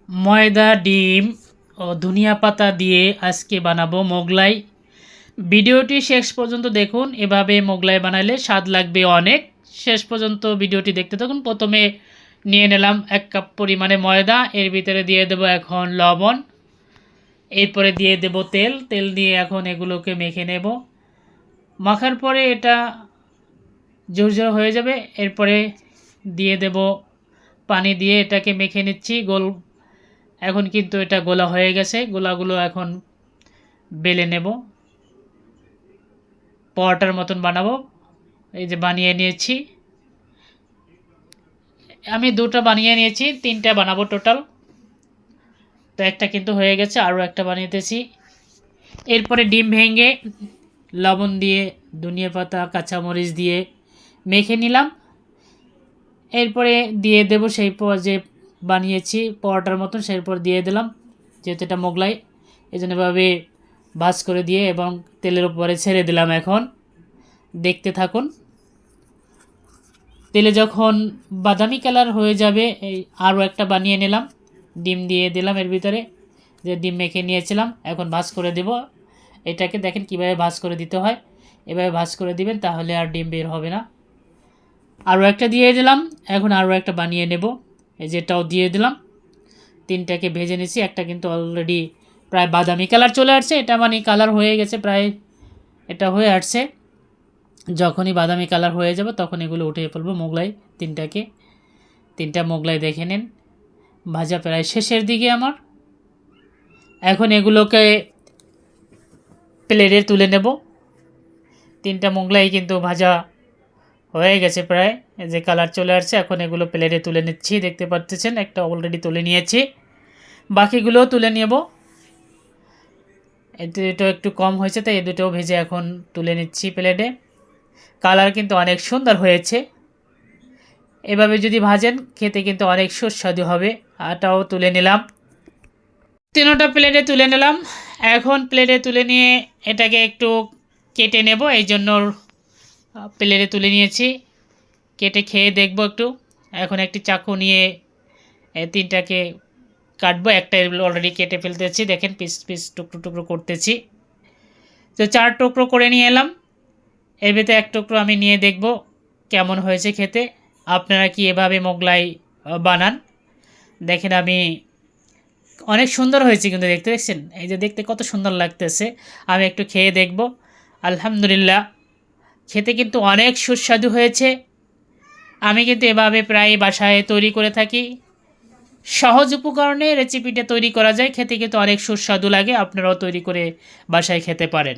ময়দা, ডিম ও ধনিয়া পাতা দিয়ে আজকে বানাবো মোগলাই। ভিডিওটি শেষ পর্যন্ত দেখুন, এভাবে মোগলাই বানালে স্বাদ লাগবে অনেক। শেষ পর্যন্ত ভিডিওটি দেখতে থাকুন। প্রথমে নিয়ে নিলাম 1 কাপ পরিমাণে ময়দা, এর ভিতরে দিয়ে দেব এখন লবণ, এরপরে দিয়ে দেব তেল। তেল দিয়ে এখন এগুলোকে মেখে নেব। মাখার পরে এটা ঝুরঝুরে হয়ে যাবে, এরপরে দিয়ে দেব পানি দিয়ে এটাকে মেখে নিচ্ছি গোল। এখন কিন্তু এটা গোলা হয়ে গেছে, গোলাগুলো এখন বেলে নেব, পরোটার মতন বানাবো। এই যে বানিয়ে নিয়েছি, আমি 2টা বানিয়ে নিয়েছি, 3টা বানাবো টোটাল। তো একটা কিন্তু হয়ে গেছে, আরও একটা বানিয়েতেছি। এরপরে ডিম ভেঙে লবণ দিয়ে ধনিয়া পাতা কাঁচামরিচ দিয়ে মেখে নিলাম। এরপরে দিয়ে দেব সেই যে বানিয়েছি পরোটার মতন, সেরপর দিয়ে দিলাম, যেহেতু এটা মোগলাই এই জন্য এভাবে ভাজ করে দিয়ে এবং তেলের উপরে ছেড়ে দিলাম। এখন দেখতে থাকুন। তেলে যখন বাদামি কালার হয়ে যাবে, এই আরও একটা বানিয়ে নিলাম, ডিম দিয়ে দিলাম এর ভিতরে, যে ডিম মেখে নিয়েছিলাম। এখন ভাজ করে দেব এটাকে। দেখেন কিভাবে ভাজ করে দিতে হয়, এভাবে ভাজ করে দিবেন, তাহলে আর ডিম বের হবে না। আরও একটা দিয়ে দিলাম, এখন আরও একটা বানিয়ে নেব, এই যেটাও দিয়ে দিলাম। 3টাকে ভেজে নিয়েছি, একটা কিন্তু অলরেডি প্রায় বাদামি কালার চলে আসছে, এটা মানে কালার হয়ে গেছে প্রায়, এটা হয়ে আসছে। যখনই বাদামি কালার হয়ে যাবে তখন এগুলো উঠিয়ে ফেলবো মোগলাই 3টাকে। 3টা মোগলাই দেখে নিন ভাজা প্রায় শেষের দিকে আমার। এখন এগুলোকে প্লেটে তুলে নেব। 3টা মোগলাই কিন্তু ভাজা হয়ে গেছে প্রায়, যে কালার চলে আসছে। এখন এগুলো প্লেটে তুলে নিচ্ছি, দেখতে পাচ্ছেন একটা অলরেডি তুলে নিয়েছি, বাকিগুলোও তুলে নেব। এটা একটু কম হয়েছে, তাই এই দুটোও ভেজে এখন তুলে নিচ্ছি প্লেটে। কালার কিন্তু অনেক সুন্দর হয়েছে, এভাবে যদি ভাজেন খেতে কিন্তু অনেক সুস্বাদু হবে। আটাও তুলে নিলাম, 3টা প্লেটে তুলে নিলাম। এখন প্লেটে তুলে নিয়ে এটাকে একটু কেটে নেব, এই জন্য প্লেটে তুলে নিয়েছি, কেটে খেয়ে দেখব একটু। এখন একটি চাকু নিয়ে 3টাকে কাটবো, একটা অলরেডি কেটে ফেলতেছি, দেখেন পিস পিস টুকরো টুকরো করতেছি। তো 4 টুকরো করে নিয়ে এলাম, এর ভিতরে 1 টুকরো আমি নিয়ে দেখব কেমন হয়েছে খেতে। আপনারা কি এভাবে মোগলাই বানান? দেখেন আমি অনেক সুন্দর হয়েছে কিন্তু দেখতে, দেখছেন এই যে দেখতে কত সুন্দর লাগতেছে। আমি একটু খেয়ে দেখব। আলহামদুলিল্লাহ, খেতে কিন্তু অনেক সুস্বাদু হয়েছে। আমি কিন্তু এভাবে প্রায় বাসায় তৈরি করে থাকি। সহজ উপকরণে রেসিপিটা তৈরি করা যায়, খেতে কিন্তু অনেক সুস্বাদু লাগে। আপনারাও তৈরি করে বাসায় খেতে পারেন।